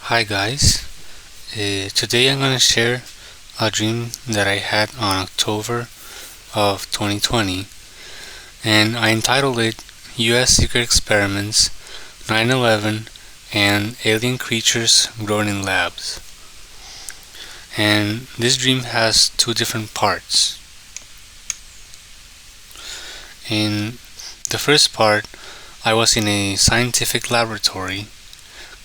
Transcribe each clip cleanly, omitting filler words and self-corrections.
Hi guys, today I'm going to share a dream that I had on October of 2020, and I entitled it US Secret Experiments, 9/11, and Alien Creatures Grown in Labs. And this dream has two different parts. In the first part, I was in a scientific laboratory,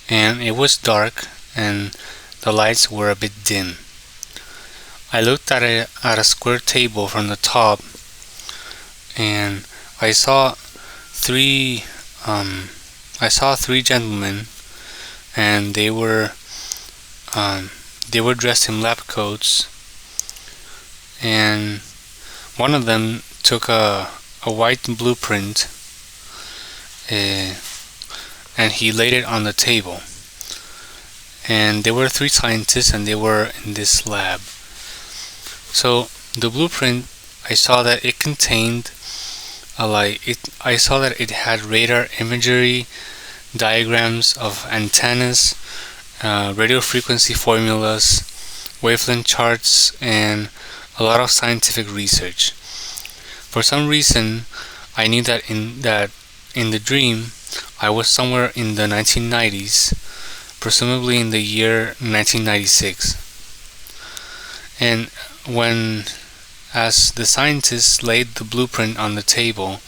and it was dark and the lights were a bit dim. I looked at a square table from the top, and I saw three gentlemen, and they were dressed in lab coats, and one of them took a white blueprint, and he laid it on the table. And there were three scientists, and they were in this lab. So the blueprint, I saw that it contained I saw that it had radar imagery, diagrams of antennas, radio frequency formulas, wavelength charts, and a lot of scientific research. For some reason, I knew that in the dream, I was somewhere in the 1990s, presumably in the year 1996. And as the scientist laid the blueprint on the table,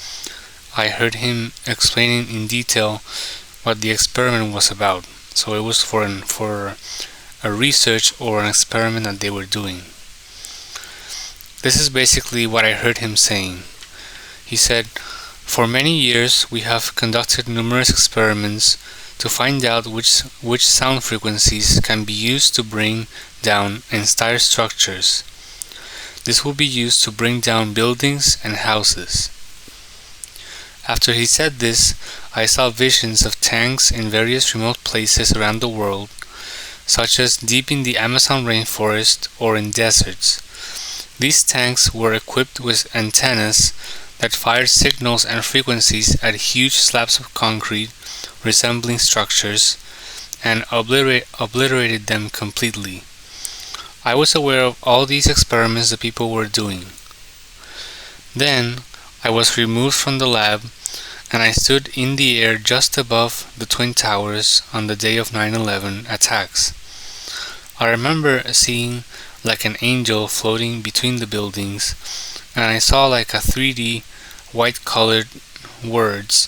I heard him explaining in detail what the experiment was about. So it was for a research or an experiment that they were doing. This is basically what I heard him saying. He said, "For many years we have conducted numerous experiments to find out which sound frequencies can be used to bring down entire structures. This will be used to bring down buildings and houses." After he said this, I saw visions of tanks in various remote places around the world, such as deep in the Amazon rainforest or in deserts. These tanks were equipped with antennas that fired signals and frequencies at huge slabs of concrete resembling structures, and obliterated them completely. I was aware of all these experiments the people were doing. Then I was removed from the lab, and I stood in the air just above the Twin Towers on the day of 9/11 attacks. I remember seeing like an angel floating between the buildings, and I saw like a 3D white-colored words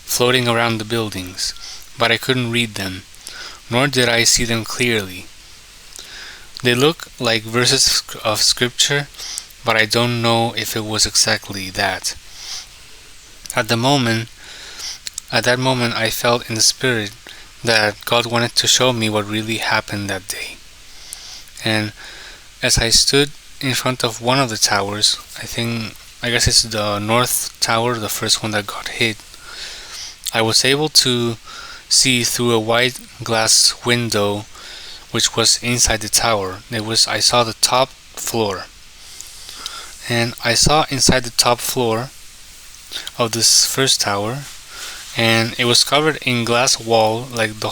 floating around the buildings, but I couldn't read them, nor did I see them clearly. They look like verses of scripture, but I don't know if it was exactly that. At that moment, I felt in the spirit that God wanted to show me what really happened that day. And as I stood in front of one of the towers, I guess it's the North Tower, the first one that got hit, I was able to see through a white glass window which was inside the tower. I saw the top floor. And I saw inside the top floor of this first tower, and it was covered in glass wall, like the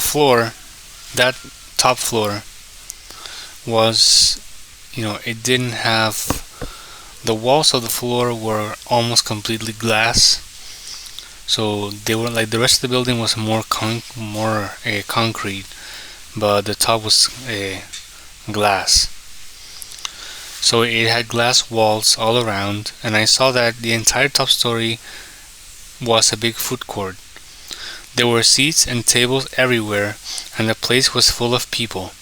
floor, that top floor was, it didn't have, the walls of the floor were almost completely glass. So they were like the rest of the building was more concrete, but the top was glass. So it had glass walls all around, and I saw that the entire top story was a big food court. There were seats and tables everywhere, and the place was full of people.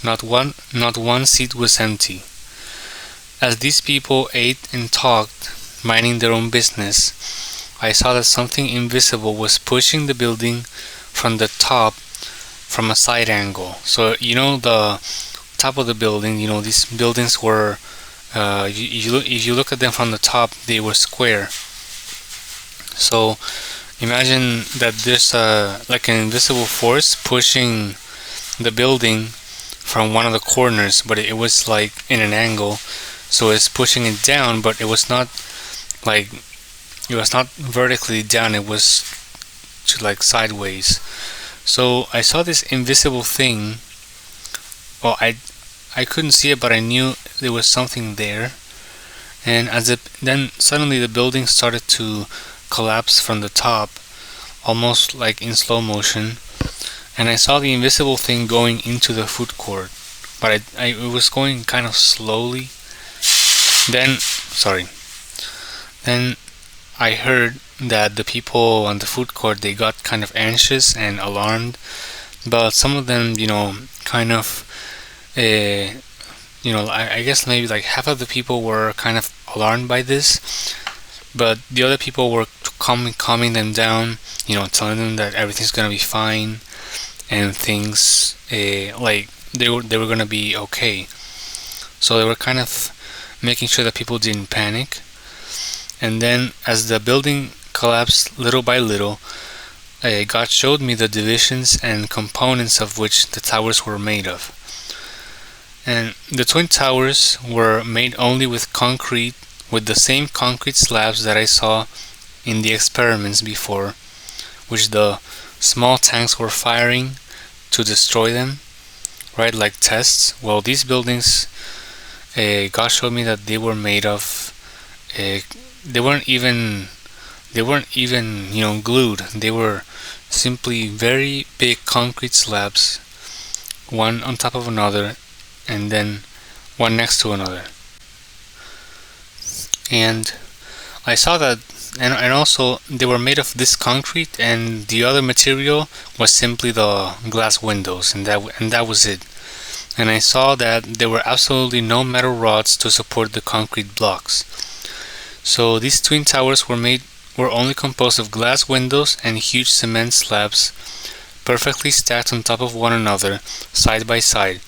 Not one seat was empty. As these people ate and talked, minding their own business, I saw that something invisible was pushing the building from the top from a side angle. So the top of the building, these buildings were, if you look at them from the top, they were square. So imagine that there's like an invisible force pushing the building from one of the corners, but it was like in an angle. So it's pushing it down, but it was not vertically down. It was to like sideways. So I saw this invisible thing. Well, I couldn't see it, but I knew there was something there. And then suddenly the building started to collapse from the top, almost like in slow motion. And I saw the invisible thing going into the food court, but it was going kind of slowly. Then I heard that the people on the food court, they got kind of anxious and alarmed, but some of them, kind of, I guess maybe like half of the people were kind of alarmed by this, but the other people were calming them down, telling them that everything's gonna be fine and things like they were gonna be okay. So they were kind of making sure that people didn't panic. And then as the building collapsed little by little, God showed me the divisions and components of which the towers were made of. And the twin towers were made only with concrete, with the same concrete slabs that I saw in the experiments before, which the small tanks were firing to destroy them, right, like tests. Well, these buildings, God showed me that they were made of, they weren't even glued. They were simply very big concrete slabs, one on top of another, and then one next to another. And I saw that, and also they were made of this concrete, and the other material was simply the glass windows, and that was it. And I saw that there were absolutely no metal rods to support the concrete blocks. So these twin towers were only composed of glass windows and huge cement slabs, perfectly stacked on top of one another, side by side.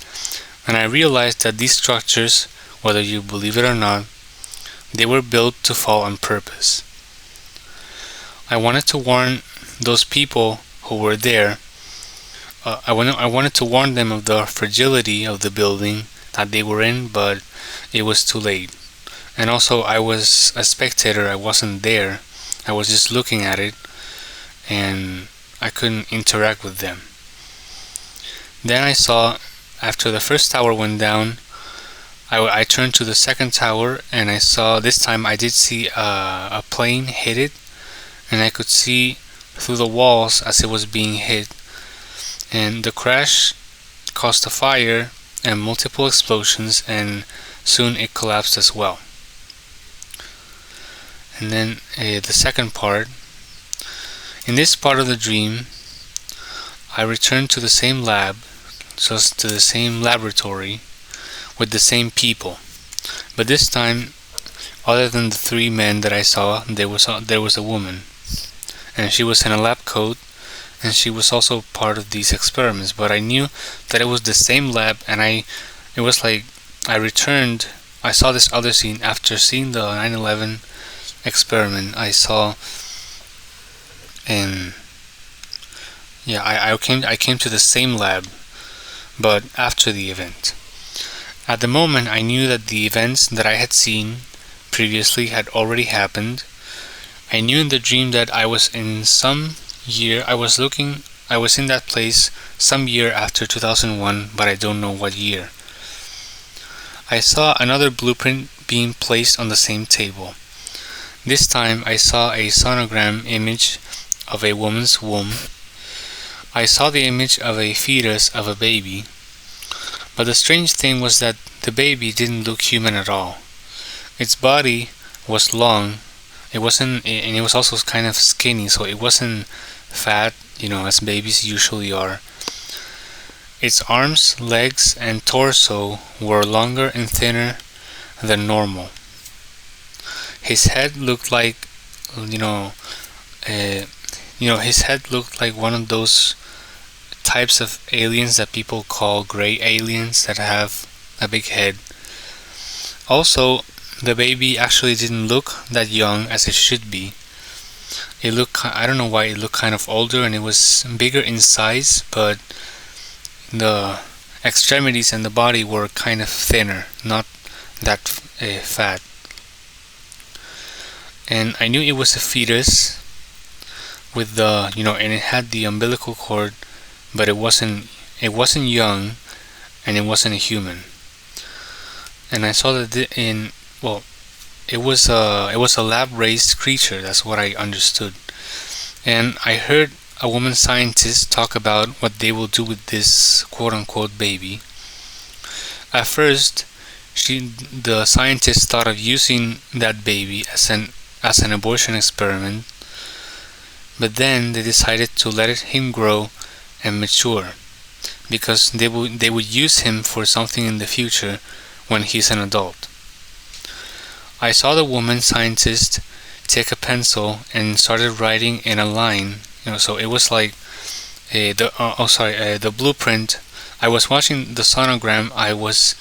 And I realized that these structures, whether you believe it or not, they were built to fall on purpose. I wanted to warn those people who were there. I wanted to warn them of the fragility of the building that they were in, but it was too late. And also, I was a spectator. I wasn't there. I was just looking at it, and I couldn't interact with them. Then I saw, after the first tower went down, I turned to the second tower, and I saw, this time I did see a plane hit it, and I could see through the walls as it was being hit. And the crash caused a fire and multiple explosions, and soon it collapsed as well. And then the second part. In this part of the dream, I returned to the same lab, to the same laboratory, with the same people. But this time, other than the three men that I saw, there was a woman. And she was in a lab coat, and she was also part of these experiments. But I knew that it was the same lab, and it was like I returned. I saw this other scene after seeing the 9/11 experiment. I saw, and yeah, I came to the same lab, but after the event. At the moment, I knew that the events that I had seen previously had already happened. I knew in the dream that I was in some year. I was in that place some year after 2001, but I don't know what year. I saw another blueprint being placed on the same table. This time I saw a sonogram image of a woman's womb. I saw the image of a fetus of a baby. But the strange thing was that the baby didn't look human at all. Its body was long. It was also kind of skinny, so it wasn't fat, as babies usually are. Its arms, legs, and torso were longer and thinner than normal. His head looked like, his head looked like one of those types of aliens that people call gray aliens that have a big head. Also, the baby actually didn't look that young as it should be. I don't know why it looked kind of older, and it was bigger in size, but the extremities and the body were kind of thinner, not that fat. And I knew it was a fetus, with the and it had the umbilical cord, but it wasn't young, and it wasn't a human. And I saw that it was a lab-raised creature. That's what I understood. And I heard a woman scientist talk about what they will do with this quote-unquote baby. At first, the scientist thought of using that baby as an abortion experiment, but then they decided to let him grow and mature, because they would use him for something in the future when he's an adult. I saw the woman scientist take a pencil and started writing in a line. So it was like the blueprint. I was watching the sonogram. I was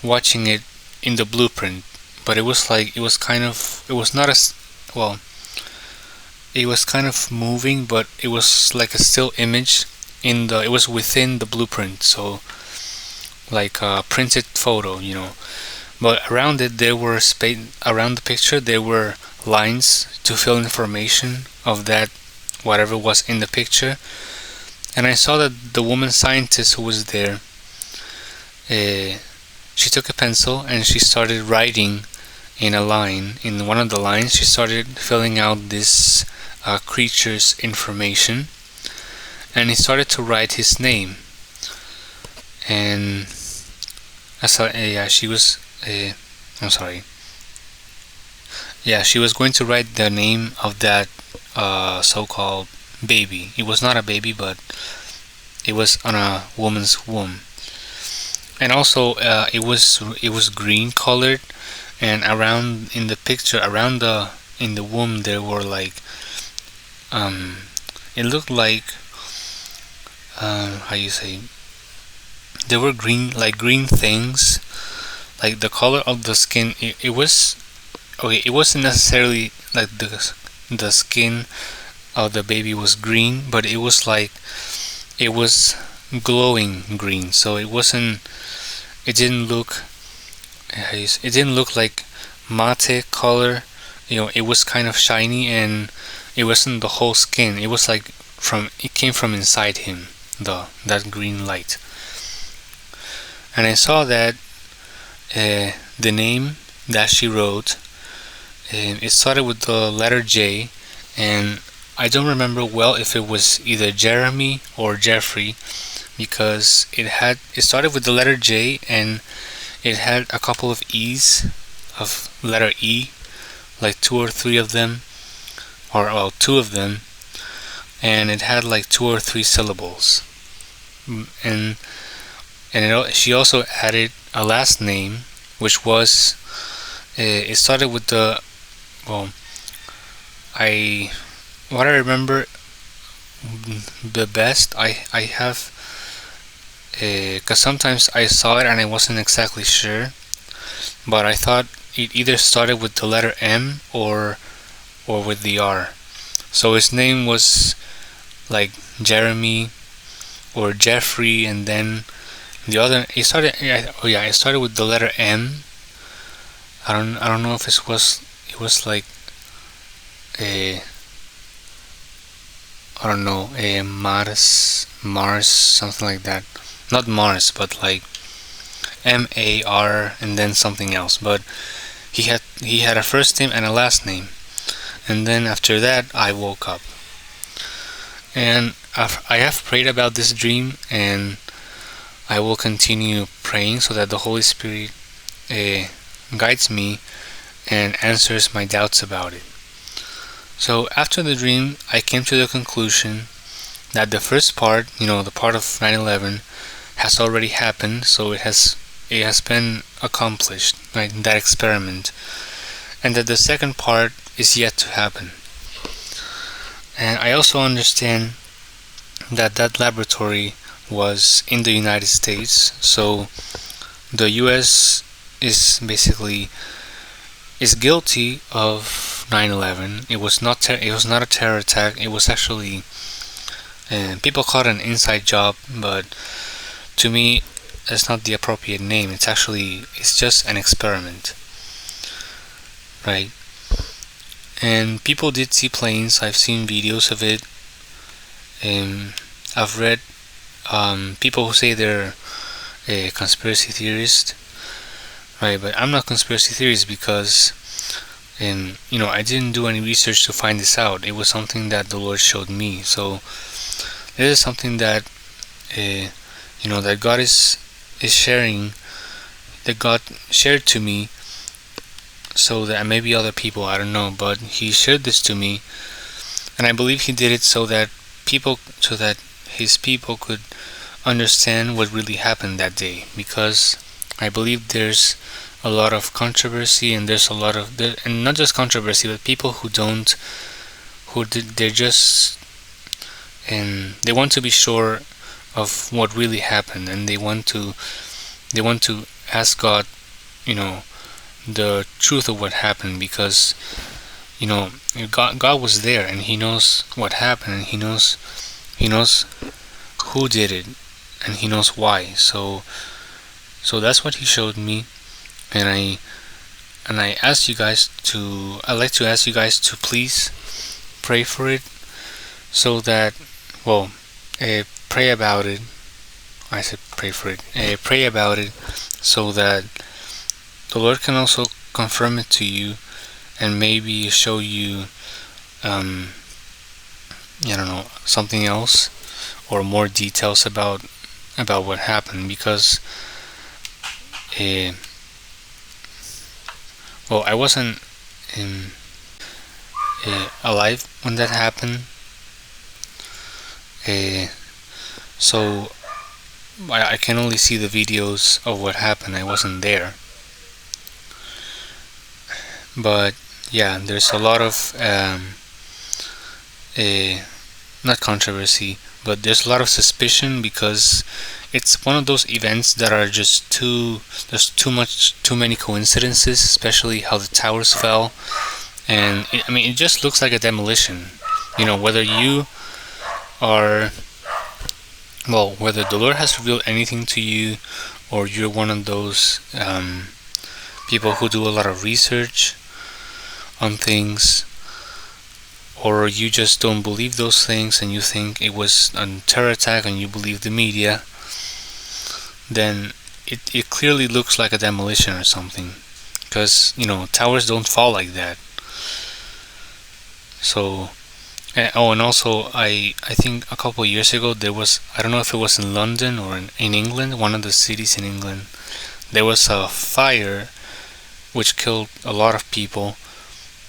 watching it in the blueprint, but it was not as well. It was kind of moving, but it was like a still image it was within the blueprint, so like a printed photo. But around it around the picture there were lines to fill information of that whatever was in the picture. And I saw that the woman scientist who was there, she took a pencil and she started writing in a line. In one of the lines, she started filling out this creature's information, and he started to write his name. And she was she was going to write the name of that so-called baby. It was not a baby, but it was on a woman's womb. And also it was green colored, and around in the picture, in the womb, there were like it looked like how you say, there were green things, like the color of the skin. It wasn't necessarily like the skin of the baby was green, but it was glowing green. So it didn't look like mate color. It was kind of shiny, and it wasn't the whole skin. It was like it came from inside him, that green light. And I saw that the name that she wrote, it started with the letter J, and I don't remember well if it was either Jeremy or Jeffrey, because it started with the letter J, and it had a couple of E's of letter E, like 2 or 3 of them, or 2 of them, and it had like 2 or 3 syllables. And she also added a last name, which was it started with what I remember the best. I have because sometimes I saw it and I wasn't exactly sure, but I thought it either started with the letter M or with the R. So his name was like Jeremy or Jeffrey, and then the other it started with the letter M. I don't know if it was like a Mars, something like that. Not Mars, but like MAR and then something else. But he had a first name and a last name. And then after that, I woke up. And I have prayed about this dream, and I will continue praying so that the Holy Spirit guides me and answers my doubts about it. So after the dream, I came to the conclusion that the first part, the part of 9/11, has already happened. So it has been accomplished, right? That experiment, and that the second part is yet to happen. And I also understand that laboratory was in the United States, so the U.S. is guilty of 9/11. It was not a terror attack. It was actually people call it an inside job, but to me, that's not the appropriate name. It's just an experiment, right? And people did see planes. I've seen videos of it. And I've read people who say they're a conspiracy theorist, right? But I'm not a conspiracy theorist because, I didn't do any research to find this out. It was something that the Lord showed me. So this is something that, that God is sharing, that God shared to me, so that maybe other people, I don't know, but He shared this to me, and I believe He did it so that His people could understand what really happened that day, because I believe there's a lot of controversy, and there's a lot of, and not just controversy, but people they're just, and they want to be sure of what really happened, and they want to ask God, the truth of what happened, because God was there, and He knows what happened, and He knows who did it, and He knows why. So that's what He showed me, and I asked you guys to. I'd like to ask you guys to please pray for it, so that, pray about it. I said pray for it. Pray about it, so that the Lord can also confirm it to you, and maybe show you, I don't know, something else, or more details about what happened, because I wasn't alive when that happened, so I can only see the videos of what happened. I wasn't there, but yeah, there's a lot of not controversy, but there's a lot of suspicion, because it's one of those events that are just there's too many coincidences, especially how the towers fell, and it just looks like a demolition. Whether you are, whether the Lord has revealed anything to you, or you're one of those people who do a lot of research on things, or you just don't believe those things and you think it was a terror attack and you believe the media, then it clearly looks like a demolition or something, because towers don't fall like that. So, and also I think a couple of years ago there was, I don't know if it was in London or in England, one of the cities in England, there was a fire which killed a lot of people.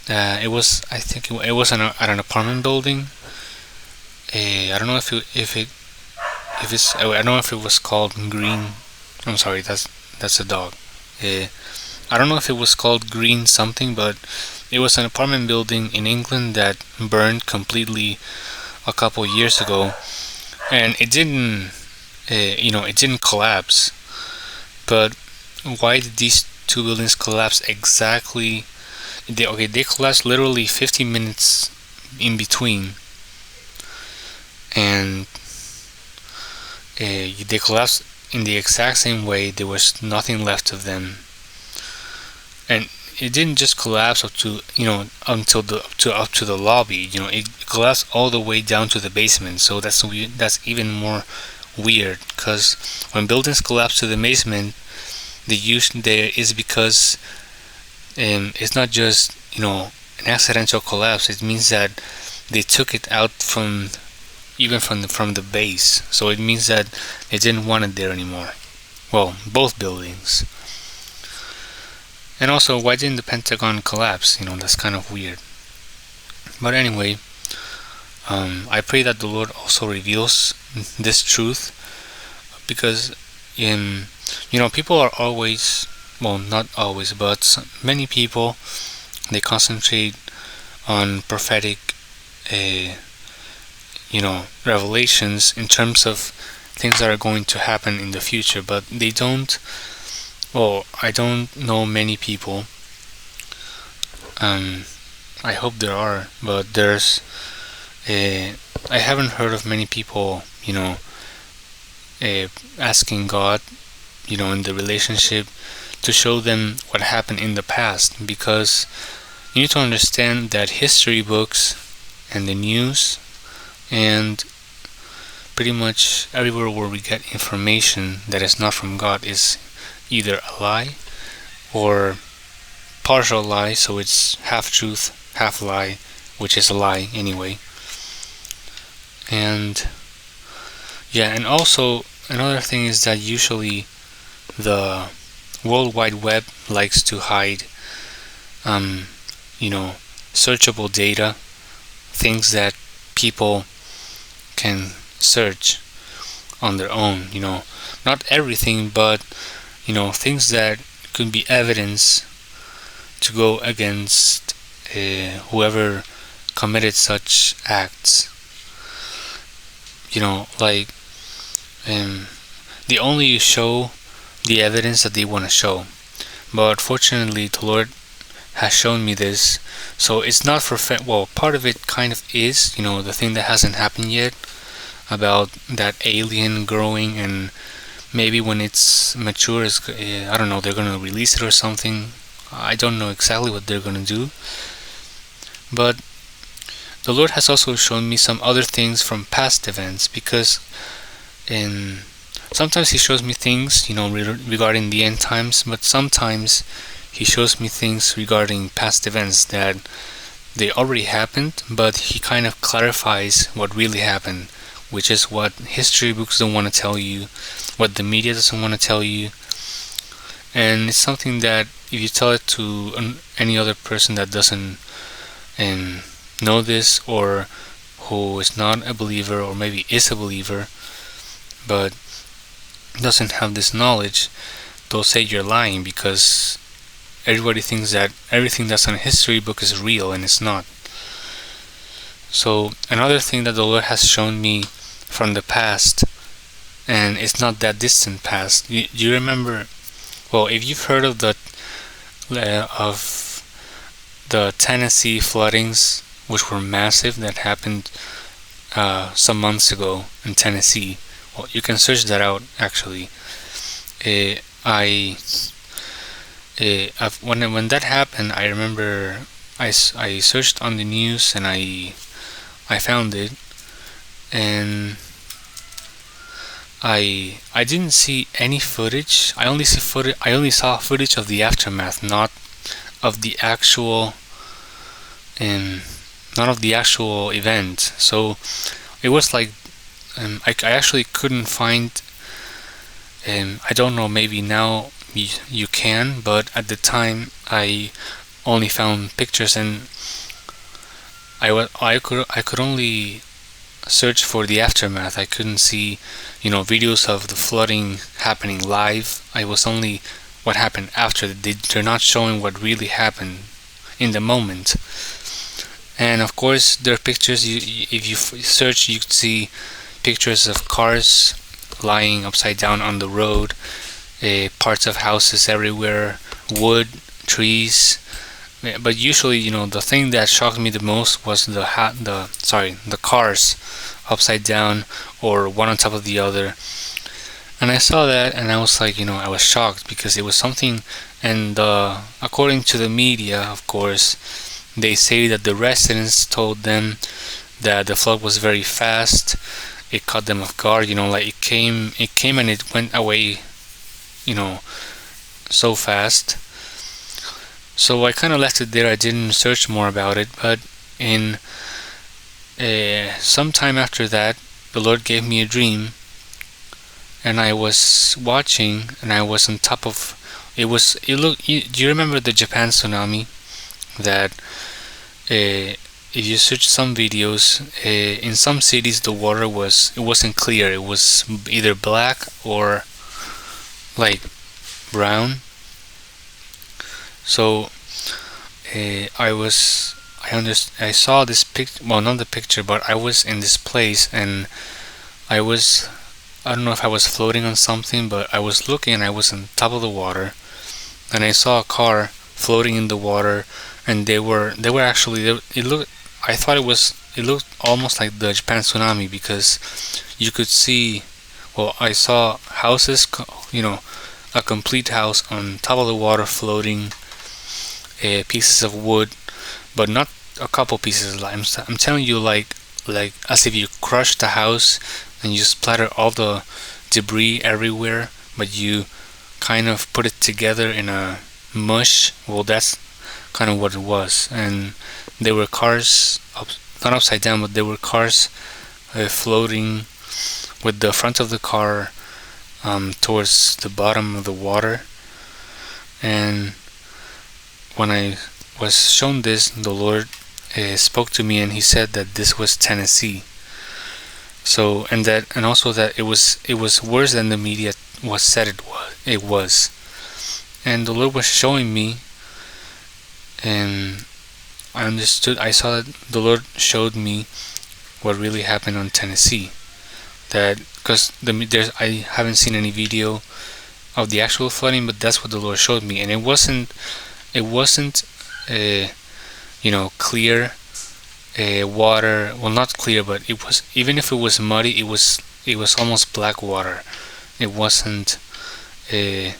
It was, I think it was at an apartment building. I don't know if it's, I don't know if it was called Green. I'm sorry, that's a dog. I don't know if it was called Green something, but it was an apartment building in England that burned completely a couple years ago, and it didn't, it didn't collapse. But why did these two buildings collapse exactly? They collapsed literally 15 minutes in between, and they collapsed in the exact same way. There was nothing left of them, and it didn't just collapse up to up to the lobby. It collapsed all the way down to the basement. So that's even more weird, because when buildings collapse to the basement, the use there is because it's not just an accidental collapse. It means that they took it out from the base. So it means that they didn't want it there anymore. Well, both buildings. And also, why didn't the Pentagon collapse? That's kind of weird. But anyway, I pray that the Lord also reveals this truth, because people are always, well, not always, but many people, they concentrate on prophetic revelations in terms of things that are going to happen in the future, but they don't. Well, I don't know many people. I hope there are, but I haven't heard of many people, asking God, in the relationship, to show them what happened in the past, because you need to understand that history books and the news and pretty much everywhere where we get information that is not from God is either a lie or partial lie, so it's half truth, half lie, which is a lie anyway. And and also another thing is that usually the World Wide Web likes to hide searchable data, things that people can search on their own, not everything, but things that could be evidence to go against whoever committed such acts. Like they only show the evidence that they want to show. But fortunately, the Lord has shown me this, so it's not for part of it kind of is, the thing that hasn't happened yet about that alien growing, and maybe when it's mature, I don't know, they're gonna release it or something. I don't know exactly what they're gonna do, but the Lord has also shown me some other things from past events, because sometimes He shows me things, regarding the end times, but sometimes He shows me things regarding past events that they already happened, but He kind of clarifies what really happened, which is what history books don't want to tell you, what the media doesn't want to tell you. And it's something that if you tell it to any other person that doesn't know this, or who is not a believer, or maybe is a believer but doesn't have this knowledge, they'll say you're lying, because everybody thinks that everything that's in a history book is real, and it's not. So another thing that the Lord has shown me from the past, and it's not that distant past. Do you remember? Well, if you've heard of the Tennessee floodings, which were massive, that happened some months ago in Tennessee. Well, you can search that out actually. When that happened, I remember I searched on the news, and I found it, and I didn't see any footage. I only saw footage of the aftermath, not of the actual event. So it was like I actually couldn't find. I don't know. Maybe now you can, but at the time I only found pictures, and I could only search for the aftermath. I couldn't see, videos of the flooding happening live. I was only what happened after. They're not showing what really happened in the moment. And of course, there are pictures. If you search, you could see pictures of cars lying upside down on the road, parts of houses everywhere, wood, trees. But usually, the thing that shocked me the most was the cars upside down, or one on top of the other. And I saw that, and I was like, I was shocked, because it was something. And according to the media, of course, they say that the residents told them that the flood was very fast. It caught them off guard, like it came and it went away, so fast. So I kind of left it there. I didn't search more about it, but in some time after that, the Lord gave me a dream, and I was watching, and I was on top of it. Do you remember the Japan tsunami? That if you search some videos, in some cities the water wasn't clear. It was either black or like brown. So I saw this picture. Well, not the picture, but I was in this place, and I don't know if I was floating on something, but I was looking, and I was on top of the water, and I saw a car floating in the water, and they were actually, I thought it looked almost like the Japan tsunami, because you could see, I saw houses, a complete house on top of the water floating, pieces of wood, but not a couple pieces. I'm telling you, like as if you crushed the house and you splatter all the debris everywhere, but you kind of put it together in a mush. Well, that's kind of what it was. And there were cars not upside down, but there were cars floating with the front of the car towards the bottom of the water. And when I was shown this, the Lord spoke to me, and He said that this was Tennessee. So, and also that it was worse than the media was said it was. And the Lord was showing me, and I saw that the Lord showed me what really happened on Tennessee. That because I haven't seen any video of the actual flooding, but that's what the Lord showed me, and it wasn't clear water. Well, not clear, but it was, even if it was muddy, it was almost black water. It wasn't it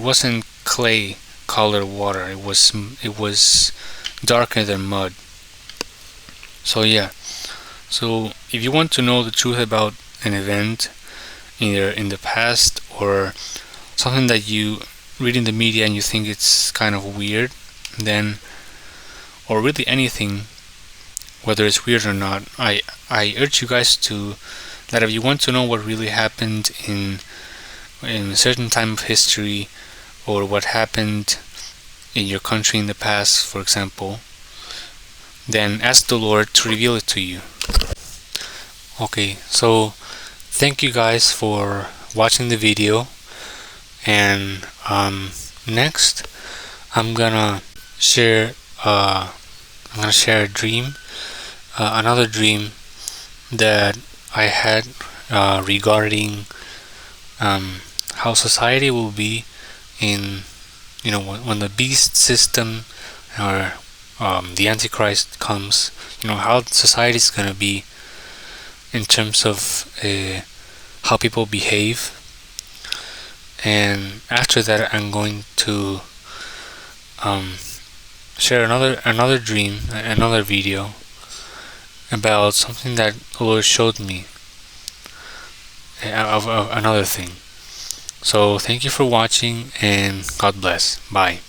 wasn't clay colored water. It was darker than mud. So yeah. So if you want to know the truth about an event, either in the past or something that you read in the media and you think it's kind of weird, then, or really anything, whether it's weird or not, I urge you guys that if you want to know what really happened in a certain time of history, or what happened in your country in the past, for example, then ask the Lord to reveal it to you. Okay, so thank you guys for watching the video, and next I'm gonna share a dream, another dream that I had regarding how society will be in, when the beast system or the Antichrist comes, how society is gonna be in terms of how people behave. And after that, I'm going to share another dream, another video about something that the Lord showed me of another thing. So thank you for watching, and God bless. Bye.